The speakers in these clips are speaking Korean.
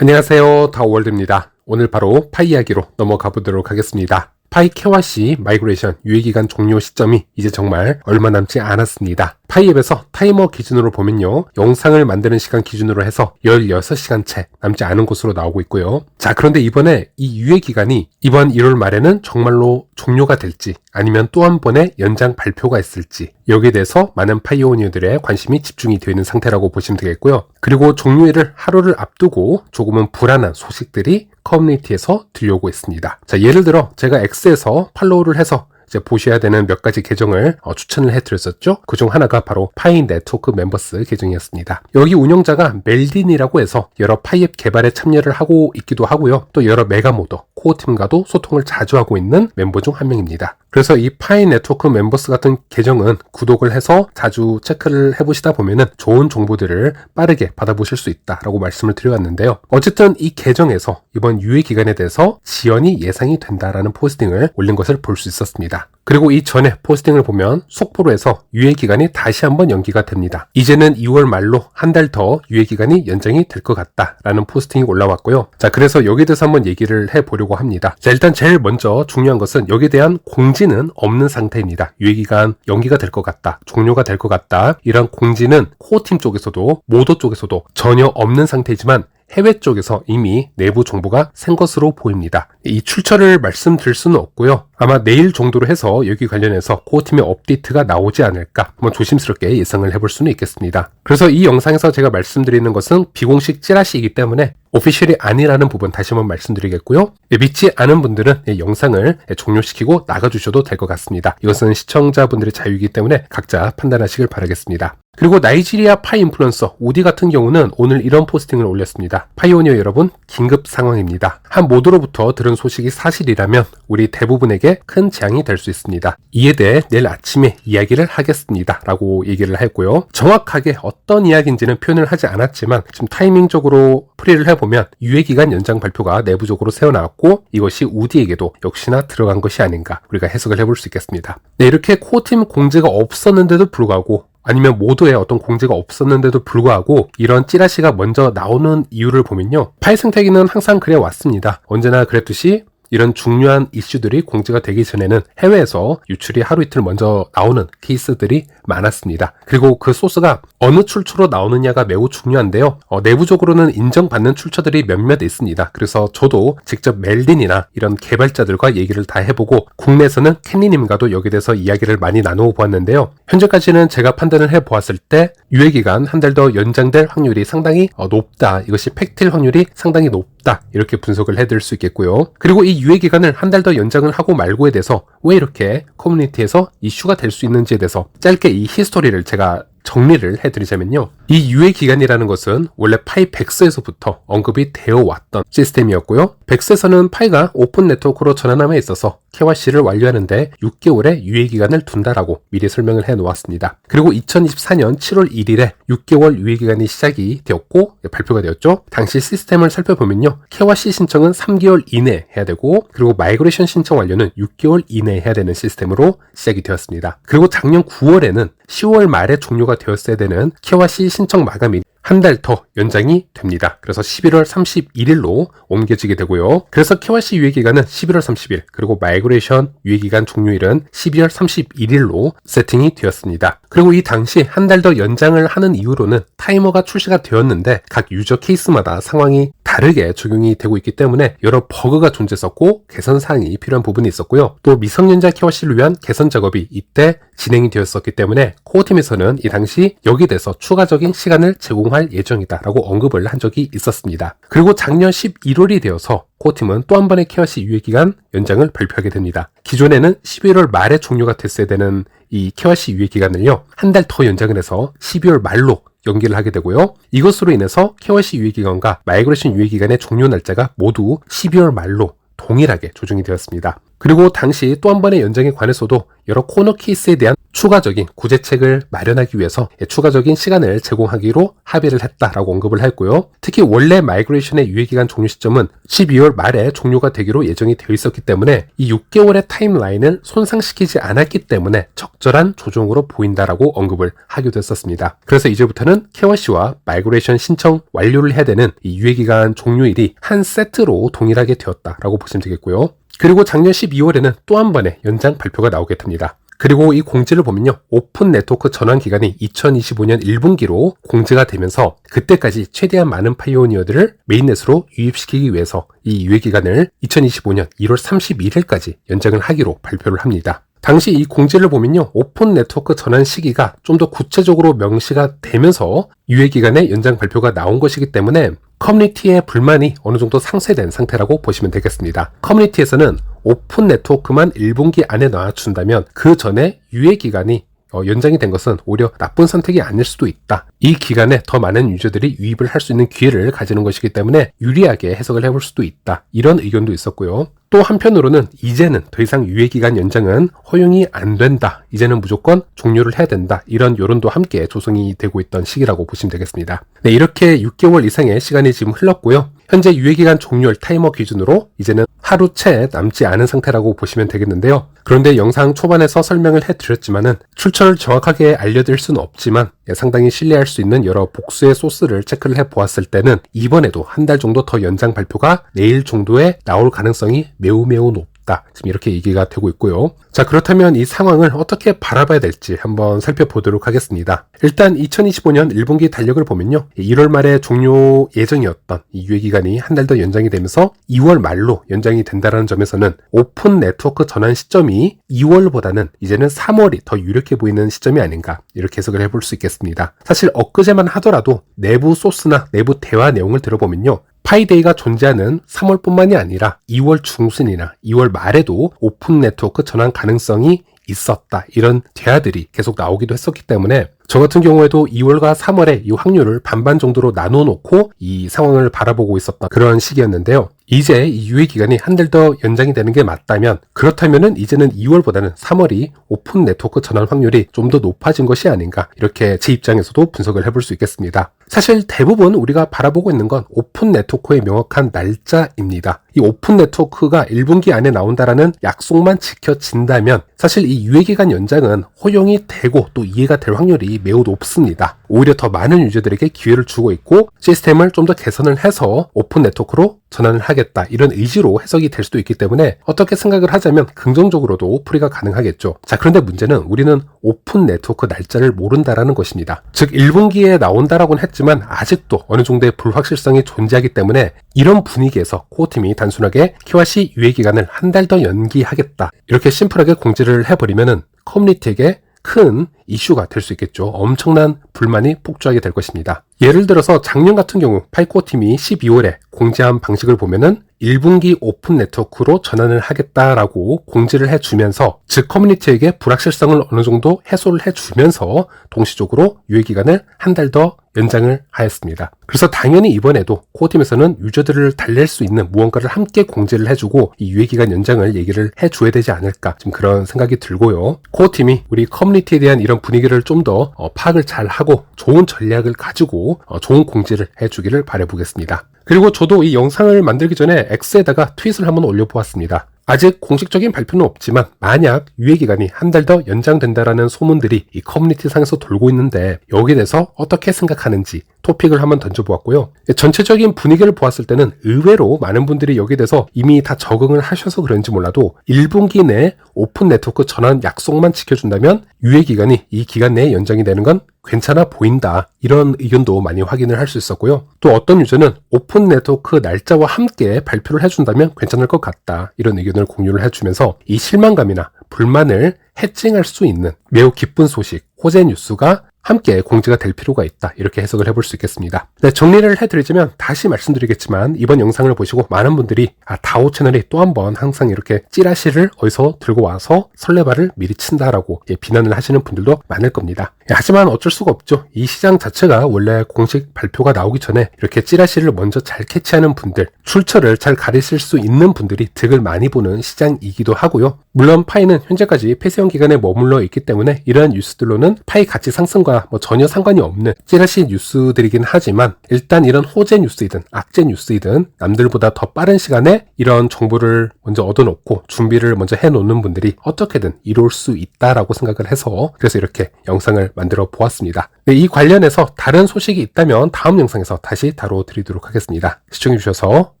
안녕하세요, 다워월드입니다. 오늘 바로 파이 이야기로 넘어가 보도록 하겠습니다. 파이 KYC 마이그레이션 유예기간 종료 시점이 이제 정말 얼마 남지 않았습니다. 파이 앱에서 타이머 기준으로 보면요, 영상을 만드는 시간 기준으로 해서 16시간 채 남지 않은 것으로 나오고 있고요. 자, 그런데 이번에 이 유예기간이 이번 1월 말에는 정말로 종료가 될지 아니면 또 한 번의 연장 발표가 있을지, 여기에 대해서 많은 파이오니어들의 관심이 집중이 되어 있는 상태라고 보시면 되겠고요. 그리고 종료일을 하루를 앞두고 조금은 불안한 소식들이 커뮤니티에서 들려오고 있습니다. 자, 예를 들어 제가 X에서 팔로우를 해서 이제 보셔야 되는 몇 가지 계정을 추천을 해드렸었죠. 그중 하나가 바로 파이 네트워크 멤버스 계정이었습니다. 여기 운영자가 멜딘이라고 해서 여러 파이앱 개발에 참여를 하고 있기도 하고요. 또 여러 메가모더, 코어팀과도 소통을 자주 하고 있는 멤버 중 한 명입니다. 그래서 이 파이 네트워크 멤버스 같은 계정은 구독을 해서 자주 체크를 해보시다 보면은 좋은 정보들을 빠르게 받아보실 수 있다라고 말씀을 드려왔는데요. 어쨌든 이 계정에서 이번 유예 기간에 대해서 지연이 예상이 된다라는 포스팅을 올린 것을 볼 수 있었습니다. 그리고 이 전에 포스팅을 보면 속보로 해서 유예 기간이 다시 한번 연기가 됩니다. 이제는 2월 말로 한 달 더 유예 기간이 연장이 될 것 같다라는 포스팅이 올라왔고요. 자, 그래서 여기에 대해서 한번 얘기를 해보려고 합니다. 자, 일단 제일 먼저 중요한 것은 여기에 대한 공지는 없는 상태입니다. 유예 기간 연기가 될 것 같다, 종료가 될 것 같다, 이런 공지는 코어팀 쪽에서도 모더 쪽에서도 전혀 없는 상태이지만 해외 쪽에서 이미 내부 정보가 센 것으로 보입니다. 이 출처를 말씀드릴 수는 없고요. 아마 내일 정도로 해서 여기 관련해서 코어팀의 업데이트가 나오지 않을까 한번 조심스럽게 예상을 해볼 수는 있겠습니다. 그래서 이 영상에서 제가 말씀드리는 것은 비공식 찌라시이기 때문에 오피셜이 아니라는 부분 다시 한번 말씀드리겠고요. 믿지 않은 분들은 영상을 종료시키고 나가주셔도 될 것 같습니다. 이것은 시청자분들의 자유이기 때문에 각자 판단하시길 바라겠습니다. 그리고 나이지리아 파이 인플루언서 우디 같은 경우는 오늘 이런 포스팅을 올렸습니다. 파이오니어 여러분, 긴급 상황입니다. 한 모드로부터 들은 소식이 사실이라면 우리 대부분에게 큰 재앙이 될 수 있습니다. 이에 대해 내일 아침에 이야기를 하겠습니다 라고 얘기를 했고요. 정확하게 어떤 이야기인지는 표현을 하지 않았지만 지금 타이밍적으로 풀이를 해보면 유예기간 연장 발표가 내부적으로 새어나왔고 이것이 우디에게도 역시나 들어간 것이 아닌가 우리가 해석을 해볼 수 있겠습니다. 네, 이렇게 코어팀 공지가 없었는데도 불구하고 아니면 모두의 어떤 공지가 없었는데도 불구하고 이런 찌라시가 먼저 나오는 이유를 보면요, 파이 생태계는 항상 그래 왔습니다. 언제나 그랬듯이 이런 중요한 이슈들이 공지가 되기 전에는 해외에서 유출이 하루 이틀 먼저 나오는 케이스들이 많았습니다. 그리고 그 소스가 어느 출처로 나오느냐가 매우 중요한데요. 내부적으로는 인정받는 출처들이 몇몇 있습니다. 그래서 저도 직접 멜딘이나 이런 개발자들과 얘기를 다 해보고 국내에서는 캔리님과도 여기에 대해서 이야기를 많이 나누어 보았는데요. 현재까지는 제가 판단을 해보았을 때 유예기간 한 달 더 연장될 확률이 상당히 높다. 이것이 팩트일 확률이 상당히 높다. 이렇게 분석을 해드릴 수 있겠고요. 그리고 이 유예기간을 한 달 더 연장을 하고 말고에 대해서 왜 이렇게 커뮤니티에서 이슈가 될 수 있는지에 대해서 짧게 이 히스토리를 제가 정리를 해드리자면요, 이 유예기간이라는 것은 원래 파이 백스에서부터 언급이 되어 왔던 시스템이었고요. 백스에서는 파이가 오픈 네트워크로 전환함에 있어서 KYC를 완료하는데 6개월의 유예기간을 둔다라고 미리 설명을 해 놓았습니다. 그리고 2024년 7월 1일에 6개월 유예기간이 시작이 되었고 발표가 되었죠. 당시 시스템을 살펴보면요, KYC 신청은 3개월 이내에 해야 되고 그리고 마이그레이션 신청 완료는 6개월 이내에 해야 되는 시스템으로 시작이 되었습니다. 그리고 작년 9월에는 10월 말에 종료가 되었어야 되는 KYC 신청 마감이 한 달 더 연장이 됩니다. 그래서 11월 31일로 옮겨지게 되고요. 그래서 KYC 유예기간은 11월 30일, 그리고 마이그레이션 유예기간 종료일은 12월 31일로 세팅이 되었습니다. 그리고 이 당시 한 달 더 연장을 하는 이유로는 타이머가 출시가 되었는데 각 유저 케이스마다 상황이 다르게 적용이 되고 있기 때문에 여러 버그가 존재했었고 개선 사항이 필요한 부분이 있었고요. 또 미성년자 KYC를 위한 개선 작업이 이때 진행이 되었었기 때문에 코어팀에서는 이 당시 여기에 대해서 추가적인 시간을 제공할 예정이다라고 언급을 한 적이 있었습니다. 그리고 작년 11월이 되어서 코어팀은 또 한 번의 KYC 유예기간 연장을 발표하게 됩니다. 기존에는 11월 말에 종료가 됐어야 되는 이 KYC 유예기간을요, 한 달 더 연장을 해서 12월 말로 연기를 하게 되고요. 이것으로 인해서 KYC 유예기간과 마이그레이션 유예기간의 종료 날짜가 모두 12월 말로 동일하게 조정이 되었습니다. 그리고 당시 또 한 번의 연장에 관해서도 여러 코너 케이스에 대한 추가적인 구제책을 마련하기 위해서 추가적인 시간을 제공하기로 합의를 했다라고 언급을 했고요. 특히 원래 마이그레이션의 유예기간 종료 시점은 12월 말에 종료가 되기로 예정이 되어 있었기 때문에 이 6개월의 타임라인을 손상시키지 않았기 때문에 적절한 조정으로 보인다라고 언급을 하기도 했었습니다. 그래서 이제부터는 KYC와 마이그레이션 신청 완료를 해야 되는 이 유예기간 종료일이 한 세트로 동일하게 되었다라고 보시면 되겠고요. 그리고 작년 12월에는 또 한 번의 연장 발표가 나오게 됩니다. 그리고 이 공지를 보면요. 오픈 네트워크 전환 기간이 2025년 1분기로 공지가 되면서 그때까지 최대한 많은 파이오니어들을 메인넷으로 유입시키기 위해서 이 유예 기간을 2025년 1월 31일까지 연장을 하기로 발표를 합니다. 당시 이 공지를 보면요. 오픈 네트워크 전환 시기가 좀 더 구체적으로 명시가 되면서 유예 기간의 연장 발표가 나온 것이기 때문에 커뮤니티의 불만이 어느 정도 상쇄된 상태라고 보시면 되겠습니다. 커뮤니티에서는 오픈 네트워크만 1분기 안에 놔준다면 그 전에 유예 기간이 연장이 된 것은 오히려 나쁜 선택이 아닐 수도 있다. 이 기간에 더 많은 유저들이 유입을 할 수 있는 기회를 가지는 것이기 때문에 유리하게 해석을 해볼 수도 있다. 이런 의견도 있었고요. 또 한편으로는 이제는 더 이상 유예기간 연장은 허용이 안 된다. 이제는 무조건 종료를 해야 된다. 이런 여론도 함께 조성이 되고 있던 시기라고 보시면 되겠습니다. 네, 이렇게 6개월 이상의 시간이 지금 흘렀고요. 현재 유예기간 종료일 타이머 기준으로 이제는 하루 채 남지 않은 상태라고 보시면 되겠는데요. 그런데 영상 초반에서 설명을 해드렸지만은 출처를 정확하게 알려드릴 수는 없지만 상당히 신뢰할 수 있는 여러 복수의 소스를 체크를 해보았을 때는 이번에도 한 달 정도 더 연장 발표가 내일 정도에 나올 가능성이 매우 높다. 지금 이렇게 얘기가 되고 있고요. 자, 그렇다면 이 상황을 어떻게 바라봐야 될지 한번 살펴보도록 하겠습니다. 일단 2025년 1분기 달력을 보면요. 1월 말에 종료 예정이었던 이 유예기간이 한 달 더 연장이 되면서 2월 말로 연장이 된다는 점에서는 오픈 네트워크 전환 시점이 2월보다는 이제는 3월이 더 유력해 보이는 시점이 아닌가 이렇게 해석을 해볼 수 있겠습니다. 사실 엊그제만 하더라도 내부 소스나 내부 대화 내용을 들어보면요. 파이데이가 존재하는 3월뿐만이 아니라 2월 중순이나 2월 말에도 오픈 네트워크 전환 가능성이 있었다. 이런 대화들이 계속 나오기도 했었기 때문에 저 같은 경우에도 2월과 3월에 이 확률을 반반 정도로 나눠 놓고 이 상황을 바라보고 있었던 그런 시기였는데요. 이제 이 유예 기간이 한 달 더 연장이 되는 게 맞다면 그렇다면은 이제는 2월보다는 3월이 오픈 네트워크 전환 확률이 좀 더 높아진 것이 아닌가 이렇게 제 입장에서도 분석을 해볼 수 있겠습니다. 사실 대부분 우리가 바라보고 있는 건 오픈 네트워크의 명확한 날짜입니다. 이 오픈 네트워크가 1분기 안에 나온다라는 약속만 지켜진다면 사실 이 유예 기간 연장은 허용이 되고 또 이해가 될 확률이 매우 높습니다. 오히려 더 많은 유저들에게 기회를 주고 있고 시스템을 좀 더 개선을 해서 오픈 네트워크로 전환을 하겠다 이런 의지로 해석이 될 수도 있기 때문에 어떻게 생각을 하자면 긍정적으로도 풀이가 가능하겠죠. 자, 그런데 문제는 우리는 오픈 네트워크 날짜를 모른다라는 것입니다. 즉 1분기에 나온다라고는 했지만 아직도 어느 정도의 불확실성이 존재하기 때문에 이런 분위기에서 코어팀이 단순하게 KYC 유예 기간을 한 달 더 연기하겠다 이렇게 심플하게 공지를 해버리면은 커뮤니티에게 큰 이슈가 될 수 있겠죠. 엄청난 불만이 폭주하게 될 것입니다. 예를 들어서 작년 같은 경우 파이코어 팀이 12월에 공지한 방식을 보면은 1분기 오픈 네트워크로 전환을 하겠다라고 공지를 해주면서 즉 커뮤니티에게 불확실성을 어느 정도 해소를 해주면서 동시적으로 유예 기간을 한 달 더 연장을 하였습니다. 그래서 당연히 이번에도 코어팀에서는 유저들을 달랠 수 있는 무언가를 함께 공지를 해주고 이 유예 기간 연장을 얘기를 해줘야 되지 않을까 좀 그런 생각이 들고요. 코어팀이 우리 커뮤니티에 대한 이런 분위기를 좀 더 파악을 잘 하고 좋은 전략을 가지고 좋은 공지를 해주기를 바라보겠습니다. 그리고 저도 이 영상을 만들기 전에 X에다가 트윗을 한번 올려보았습니다. 아직 공식적인 발표는 없지만 만약 유예 기간이 한 달 더 연장된다라는 소문들이 이 커뮤니티 상에서 돌고 있는데 여기에 대해서 어떻게 생각하는지 토픽을 한번 던져보았고요. 전체적인 분위기를 보았을 때는 의외로 많은 분들이 여기에 대해서 이미 다 적응을 하셔서 그런지 몰라도 1분기 내 오픈 네트워크 전환 약속만 지켜준다면 유예 기간이 이 기간 내에 연장이 되는 건 괜찮아 보인다. 이런 의견도 많이 확인을 할 수 있었고요. 또 어떤 유저는 오픈 네트워크 날짜와 함께 발표를 해준다면 괜찮을 것 같다. 이런 의견을 공유를 해주면서 이 실망감이나 불만을 해칭할 수 있는 매우 기쁜 소식, 호재 뉴스가 함께 공지가 될 필요가 있다. 이렇게 해석을 해볼 수 있겠습니다. 네, 정리를 해드리자면 다시 말씀드리겠지만 이번 영상을 보시고 많은 분들이 다오 채널이 또 한 번 항상 이렇게 찌라시를 어디서 들고 와서 설레발을 미리 친다라고 비난을 하시는 분들도 많을 겁니다. 하지만 어쩔 수가 없죠. 이 시장 자체가 원래 공식 발표가 나오기 전에 이렇게 찌라시를 먼저 잘 캐치하는 분들, 출처를 잘 가리실 수 있는 분들이 득을 많이 보는 시장이기도 하고요. 물론 파이는 현재까지 폐쇄형 기간에 머물러 있기 때문에 이러한 뉴스들로는 파이 가치 상승과 전혀 상관이 없는 찌라시 뉴스들이긴 하지만, 일단 이런 호재 뉴스이든 악재 뉴스이든 남들보다 더 빠른 시간에 이런 정보를 먼저 얻어놓고 준비를 먼저 해놓는 분들이 어떻게든 이룰 수 있다라고 생각을 해서 그래서 이렇게 영상을 만들어 보았습니다. 네, 이 관련해서 다른 소식이 있다면 다음 영상에서 다시 다뤄드리도록 하겠습니다. 시청해주셔서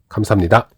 감사합니다.